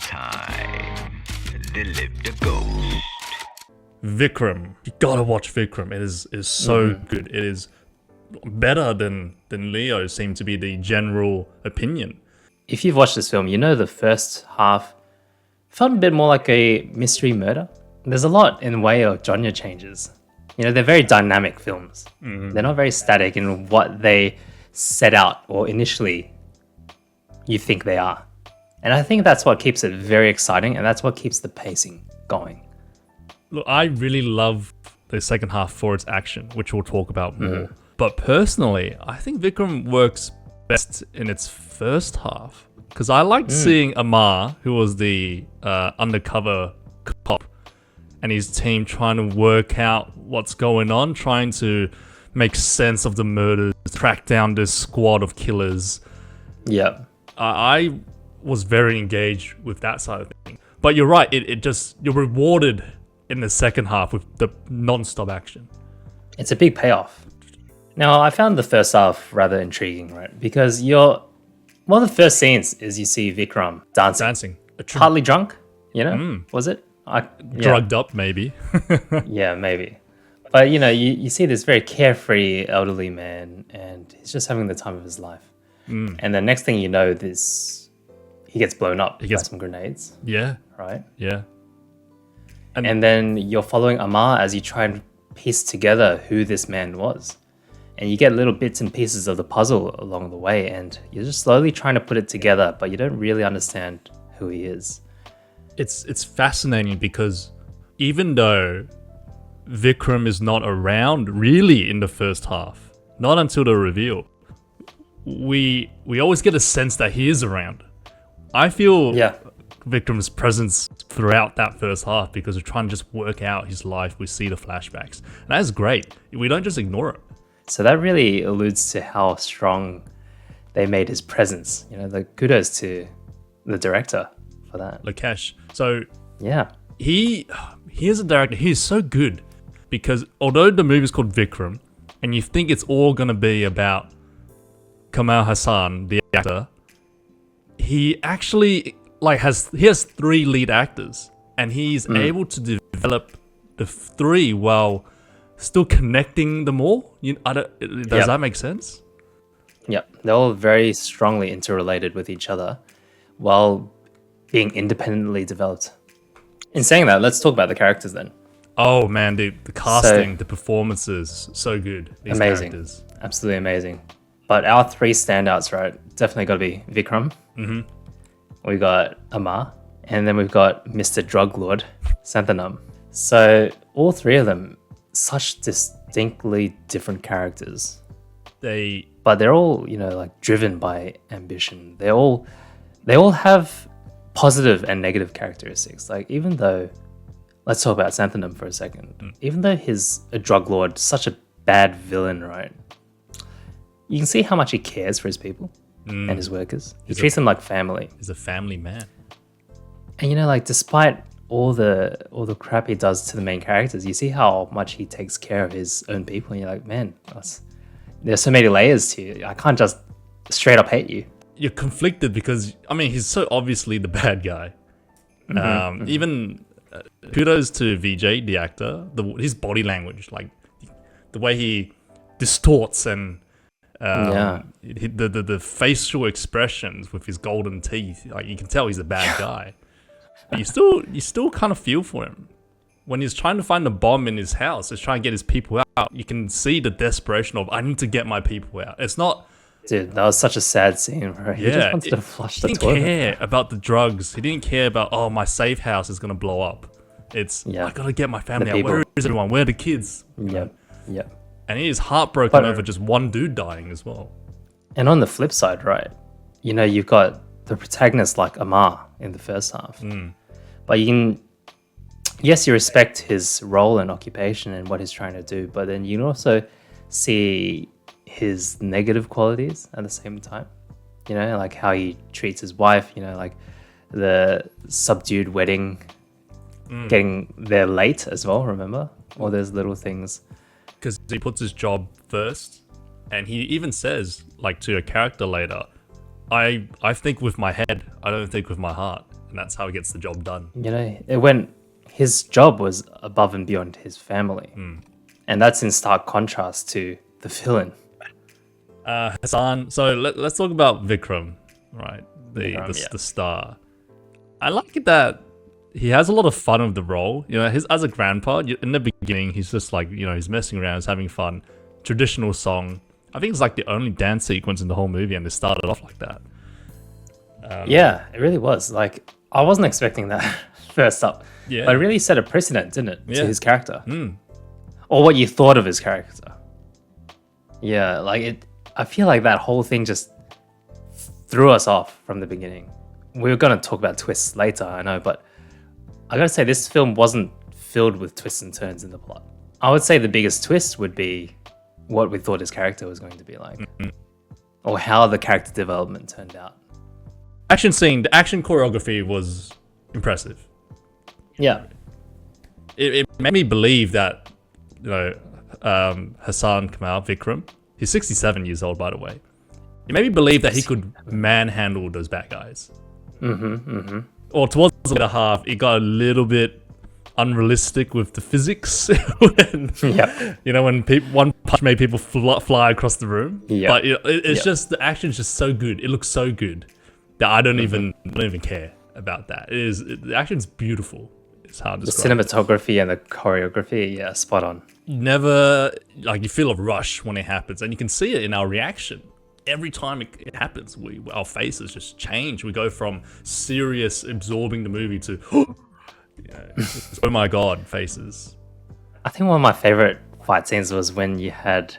time. They live the ghost. Vikram, you gotta watch Vikram. It is so good. It is better than Leo seemed to be the general opinion. If you've watched this film, you know the first half felt a bit more like a mystery murder. There's a lot in the way of genre changes. You know, they're very dynamic films. They're not very static in what they set out or initially you think they are. And I think that's what keeps it very exciting, and that's what keeps the pacing going. Look, I really love the second half for its action, which we'll talk about more. But personally, I think Vikram works best in its first half. Because I liked seeing Amar, who was the undercover cop, and his team trying to work out what's going on, trying to make sense of the murders, track down this squad of killers. Yeah. I was very engaged with that side of things. But you're right, you're rewarded in the second half with the non-stop action. It's a big payoff. Now, I found the first half rather intriguing, right? Because one of the first scenes is you see Vikram dancing. Partly drunk, you know? Was it? Drugged up, maybe. Yeah, maybe. But, you know, you see this very carefree elderly man, and he's just having the time of his life. And the next thing you know, he gets blown up by some grenades. Yeah. Right? Yeah. And then you're following Amar as you try and piece together who this man was. And you get little bits and pieces of the puzzle along the way, and you're just slowly trying to put it together, but you don't really understand who he is. It's fascinating because even though Vikram is not around really in the first half, not until the reveal, we always get a sense that he is around. I feel Vikram's presence throughout that first half because we're trying to just work out his life. We see the flashbacks. And that is great. We don't just ignore it. So that really alludes to how strong they made his presence. You know, the kudos to the director for that. Lakesh. So yeah, he is a director. He is so good because although the movie is called Vikram, and you think it's all gonna be about Kamal Hassan, the actor, he actually has 3 lead actors, and he's able to develop the 3 while still connecting them all. Does that make sense? Yep, they're all very strongly interrelated with each other while being independently developed. In saying that, let's talk about the characters then. Oh man, the casting, the performances, so good. These amazing, characters. Absolutely amazing. But our 3 standouts, right? Definitely got to be Vikram. We got Amar, and then we've got Mr. Drug Lord Santhanam. So all 3 of them, such distinctly different characters. But they're all, driven by ambition. They all have positive and negative characteristics. Like, even though, let's talk about Santhanam for a second. Even though he's a drug lord, such a bad villain, right? You can see how much he cares for his people and his workers. He treats them like family. He's a family man. And despite all the crap he does to the main characters, you see how much he takes care of his own people, and you're like, man, there's so many layers to you. I can't just straight up hate you. You're conflicted because he's so obviously the bad guy. Even kudos to VJ, the actor, his body language, like the way he distorts and the facial expressions with his golden teeth, like you can tell he's a bad guy. But you still kind of feel for him. When he's trying to find the bomb in his house, he's trying to get his people out, you can see the desperation of, I need to get my people out. It's not... Dude, that was such a sad scene, right? He just wanted to flush the toilet. He didn't care about the drugs. He didn't care about, my safe house is going to blow up. It's, I got to get my family out. Where is everyone? Where are the kids? Yep. And he is heartbroken over just one dude dying as well. And on the flip side, right, you've got the protagonist like Amar in the first half. But you respect his role and occupation and what he's trying to do, but then you can also see his negative qualities at the same time. Like how he treats his wife, like the subdued wedding, getting there late as well, remember? All those little things. Because he puts his job first, and he even says, to a character later, I think with my head, I don't think with my heart. and that's how he gets the job done. You know, his job was above and beyond his family. And that's in stark contrast to the villain. Hassan. So let's talk about Vikram, right? The star. I like it that he has a lot of fun with the role. You know, as a grandpa, in the beginning, he's just like, you know, he's messing around, he's having fun. Traditional song. I think it's like the only dance sequence in the whole movie, and they started off like that. Yeah, it really was. Like, I wasn't expecting that first up. Yeah. But it really set a precedent, didn't it, Yeah. to his character? Or what you thought of his character. Yeah, I feel like that whole thing just threw us off from the beginning. We were going to talk about twists later, I know, but I gotta say, this film wasn't filled with twists and turns in the plot. I would say the biggest twist would be what we thought his character was going to be like, or how the character development turned out. The action choreography was impressive. Yeah. It made me believe that, you know, Hassan Kamal, Vikram, he's 67 years old, by the way. It made me believe that he could manhandle those bad guys. Or towards the later half, it got a little bit unrealistic with the physics. You know, when one punch made people fly across the room. Yeah. But it's just, the action's just so good. It looks so good that I don't even care about that. The action's beautiful. It's hard to The describe. cinematography and the choreography, yeah, spot on. Never, like, you feel a rush when it happens, and you can see it in our reaction. Every time it happens, our faces just change. We go from serious, absorbing the movie to, oh my god, faces. I think one of my favorite fight scenes was when you had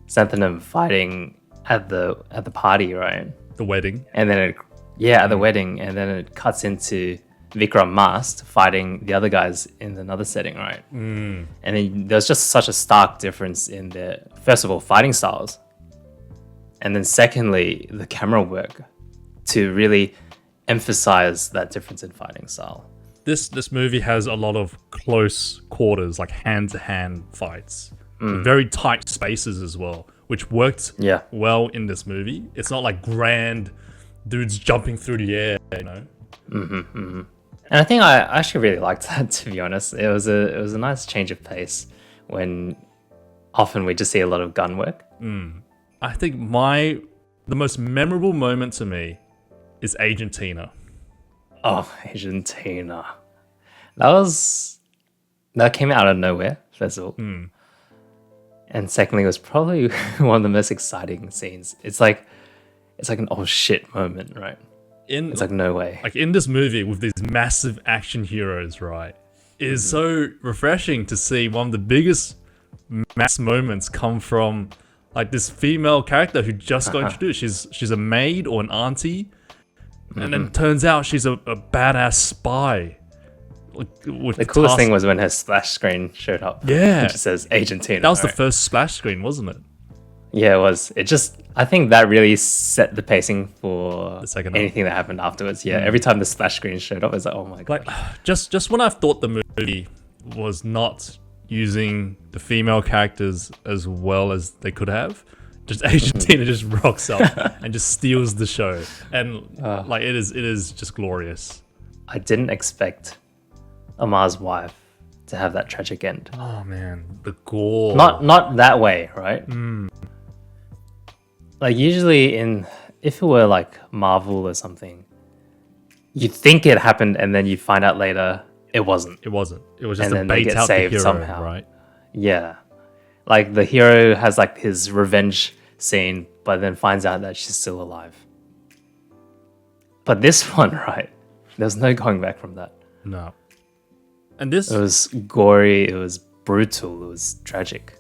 Santhanam fighting at the party, right? The wedding. And then at the wedding, and then it cuts into Vikram masked fighting the other guys in another setting, right? And then there's just such a stark difference in the, first of all, fighting styles, and then secondly, the camera work to really emphasize that difference in fighting style. This movie has a lot of close quarters, like hand-to-hand fights. Very tight spaces as well, which worked well in this movie. It's not like grand dudes jumping through the air, you know? And I think I actually really liked that, to be honest. It was a nice change of pace when often we just see a lot of gun work. I think the most memorable moment to me is Agent Tina. Oh, Argentina. That came out of nowhere, first of all. And secondly, it was probably one of the most exciting scenes. It's like an oh shit moment, right? It's like, no way. Like, in this movie with these massive action heroes, right? It is so refreshing to see one of the biggest mass moments come from like this female character who just got introduced. She's a maid or an auntie, and then turns out she's a badass spy. The coolest thing was when her splash screen showed up. Yeah. It just says Argentina. That was the first splash screen, wasn't it? Yeah, it was. I think that really set the pacing for The second anything that happened afterwards. Yeah, every time the splash screen showed up, it was like, oh my god. Like, just when I thought the movie was not using the female characters as well as they could have, just Argentina just rocks up and just steals the show. And like, it is just glorious. I didn't expect Amar's wife to have that tragic end. Oh man, the gore. Not that way, right? Like, usually if it were like Marvel or something, you'd think it happened and then you find out later it wasn't. It wasn't. It was just And a then they bait get out the saved hero, somehow. right? Yeah. Like, the hero has like his revenge scene, but then finds out that she's still alive. But this one, right? There's no going back from that. No. And this It was gory, it was brutal, it was tragic.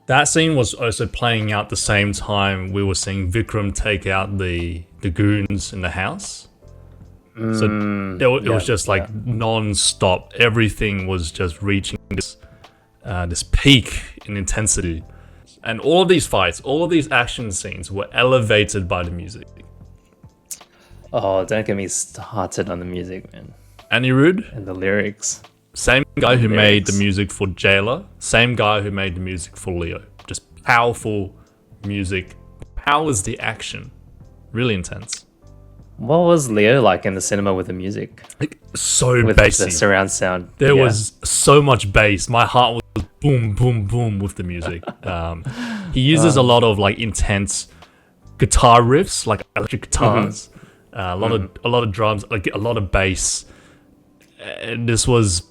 that scene was also playing out the same time we were seeing Vikram take out the goons in the house. So it was just like non-stop. Everything was just reaching this peak in intensity. And all of these fights, all of these action scenes were elevated by the music. Oh, don't get me started on the music, man. Anirudh, And the lyrics. same guy who made the Lyrics. music for Jailer, same guy who made the music for Leo. Just powerful music, powers the action. Really intense. What was Leo like in the cinema with the music? Like, so With the bassy. surround sound? There Yeah. was so much bass. My heart was boom, boom, boom with the music. He uses a lot of like intense guitar riffs, like electric guitars, a lot of drums, like a lot of bass. And this was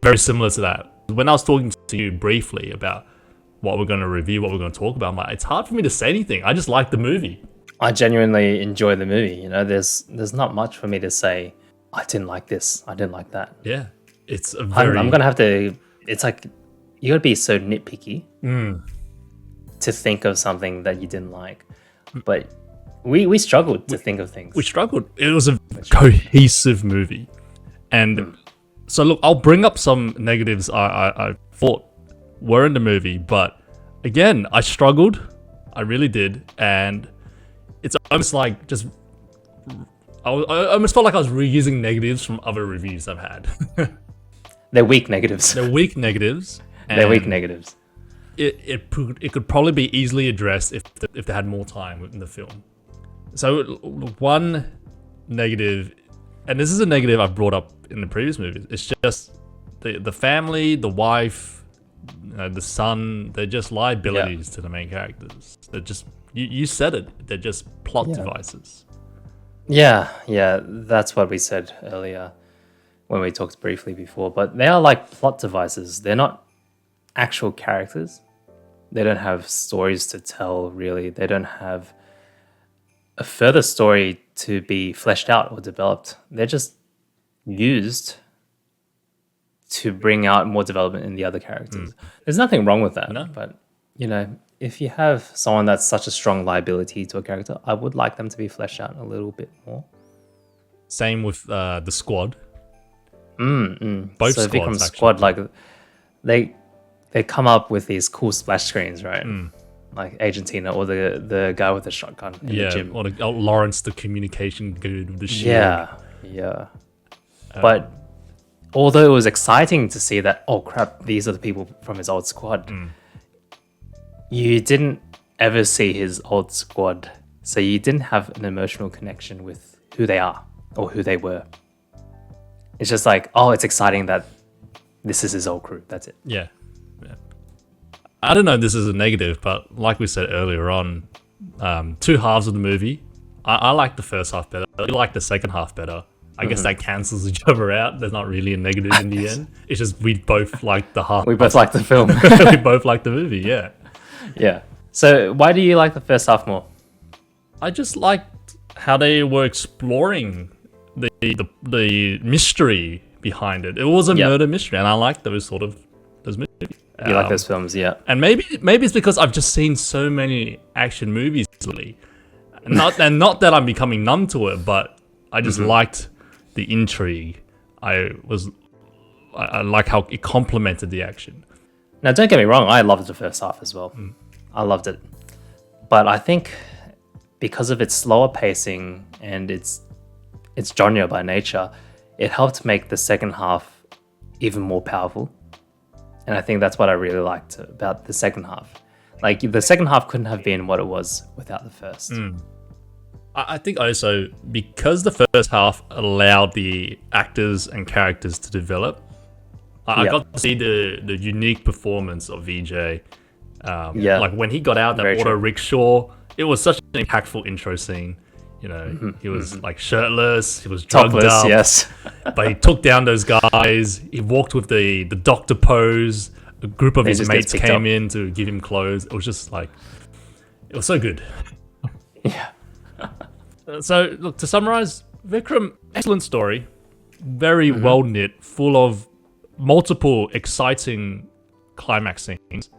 very similar to that. When I was talking to you briefly about what we're going to review, what we're going to talk about, I'm like, it's hard for me to say anything. I just like the movie. I genuinely enjoy the movie. You know, there's not much for me to say. I didn't like this. I didn't like that. Yeah, it's a very. I'm gonna have to. It's like you gotta be so nitpicky to think of something that you didn't like. But we struggled to think of things. We struggled. It was a cohesive movie, and so look, I'll bring up some negatives I thought were in the movie, but again, I struggled. I really did, and it's almost like just. I almost felt like I was reusing negatives from other reviews I've had. They're weak negatives. They're weak negatives. They're weak negatives. It could probably be easily addressed if they had more time in the film. So one negative, and this is a negative I've brought up in the previous movies, it's just the family, the wife, the son, they're just liabilities to the main characters. They're just, you said it, they're just plot devices. Yeah, that's what we said earlier when we talked briefly before. But they are like plot devices. They're not actual characters. They don't have stories to tell, really. They don't have a further story to be fleshed out or developed. They're just used to bring out more development in the other characters. There's nothing wrong with that. No. But, you know, if you have someone that's such a strong liability to a character, I would like them to be fleshed out a little bit more. Same with the squad. Both Both so squads, Vikram's actually. squad, like they come up with these cool splash screens, right? Like Argentina or the guy with the shotgun in the gym. Or Lawrence, the communication dude with the shield. Yeah. But although it was exciting to see that, oh crap, these are the people from his old squad, you didn't ever see his old squad. So you didn't have an emotional connection with who they are or who they were. It's just like, oh, it's exciting that this is his old crew. That's it. Yeah. I don't know if this is a negative, but like we said earlier on, two halves of the movie. I like the first half better. I like the second half better. I guess that cancels each other out. There's not really a negative in the end. It's just we both like the half. We both like the film. We both like the movie, yeah. Yeah. So why do you like the first half more? I just liked how they were exploring the mystery behind it. It was a murder mystery, and I like those movies. You like those films, yeah. And maybe it's because I've just seen so many action movies lately. Not that I'm becoming numb to it, but I just liked the intrigue. I like how it complemented the action. Now, don't get me wrong, I loved the first half as well. I loved it. But I think because of its slower pacing and its genre by nature, it helped make the second half even more powerful. And I think that's what I really liked about the second half. Like, the second half couldn't have been what it was without the first. I think also because the first half allowed the actors and characters to develop, I got to see the unique performance of VJ. Like when he got out that Very auto true. rickshaw, it was such an impactful intro scene. You know, he was like shirtless, he was drugged Topless, up, yes. but he took down those guys. He walked with the doctor pose. A group of He his just mates gets picked came up. in to give him clothes. It was just like, it was so good. Yeah. So, look, to summarize, Vikram, excellent story, very well knit, full of multiple exciting climax scenes.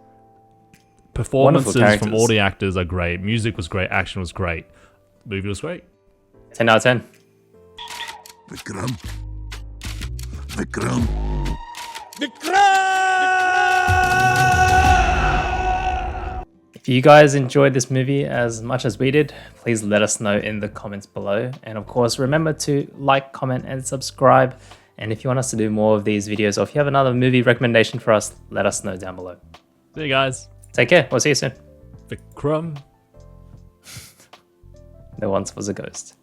Performances from characters. all the actors are great. Music was great. Action was great. Movie was great. 10 out of 10. Vikram. Vikram. If you guys enjoyed this movie as much as we did, please let us know in the comments below. And of course, remember to like, comment, and subscribe. And if you want us to do more of these videos, or if you have another movie recommendation for us, let us know down below. See you guys. Take care. We'll see you soon. Vikram. There once was a ghost.